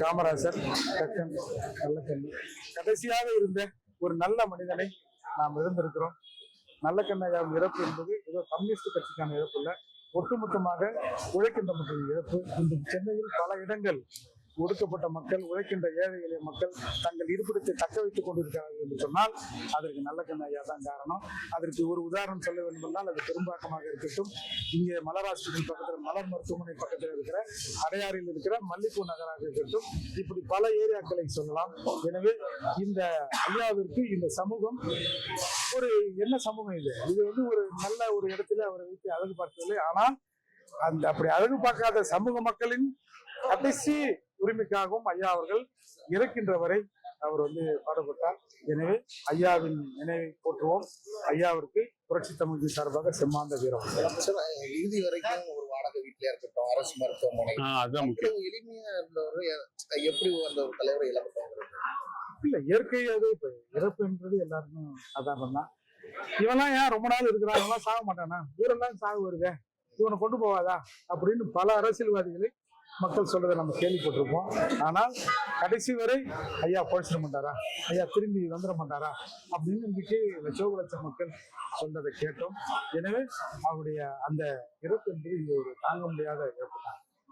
காமராஜர், டக்கன், நல்லக்கண்ணு கடைசியாக இருந்த ஒரு நல்ல மனிதனை நாம் இழந்திருக்கிறோம். நல்லக்கண்ணையாவின் இறப்பு என்பது ஏதோ கம்யூனிஸ்ட் கட்சிக்கான இழப்பு இல்லை, ஒட்டுமொத்தமாக உழைக்கின்ற மக்களின் இழப்பு. இன்று சென்னையில் பல இடங்கள் ஒடுக்கப்பட்ட மக்கள், உழைக்கின்ற ஏழை எளிய மக்கள் தங்கள் இருப்பிடத்தை தக்க வைத்துக் கொண்டிருக்கிறார்கள் என்று சொன்னால் அதற்கு நல்லக்கண்ணையா தான் காரணம். அதற்கு ஒரு உதாரணம் சொல்ல வேண்டும் என்றால் அது பெரும்பாக்கமாக இருக்கட்டும், இங்கே மலர் ஹாஸ்பிட்டல் பக்கத்தில், மலர் மருத்துவமனை பக்கத்தில் இருக்கிற அடையாறில் இருக்கிற மல்லிப்பூ நகராக இருக்கட்டும், இப்படி பல ஏரியாக்களை சொல்லலாம். எனவே இந்த ஐயாவிற்கு இந்த சமூகம் ஒரு என்ன சமூகம் இது வந்து ஒரு நல்ல ஒரு இடத்துல அவரை வைத்து அழகு பார்த்ததில்லை. ஆனால் அந்த அப்படி அழகு பார்க்காத சமூக மக்களின் கடைசி உரிமைக்காகவும் ஐயா அவர்கள் இறக்கின்ற வரை அவர் வந்து பாடுபட்டார். எனவே ஐயாவின் நினைவை போற்றுவோம். ஐயாவிற்கு புரட்சி தமிழ் சார்பாக செம்மாந்த வீரம். இறுதி வரைக்கும் ஒரு வாடகை வீட்டிலே இருக்கட்டும், அரசு மருத்துவமனை எளிமையா இருந்தவர் எப்படி அந்த ஒரு தலைவரை இழப்பட்டாங்க? இல்ல, இயற்கையாவே இப்ப இறப்பு என்றது எல்லாருக்கும் சாதாரணம் தான். இவெல்லாம் ஏன் ரொம்ப நாள் இருக்கிறாங்க, சாக மாட்டானா, ஊரெல்லாம் சாகு வருதே, இவனை கொண்டு போவாதா அப்படின்னு பல அரசியல்வாதிகளை மக்கள் சொல்றதை நம்ம கேள்விப்பட்டிருப்போம். ஆனால் கடைசி வரை ஐயா பொழைச்சிட மாட்டாரா, ஐயா திரும்பி வந்துட மாட்டாரா அப்படின்னு இன்றைக்கு லட்சோப மக்கள் சொல்றதை கேட்டோம். எனவே அவருடைய அந்த இறப்பு என்பது இது ஒரு தாங்க முடியாத இறப்பு தான்.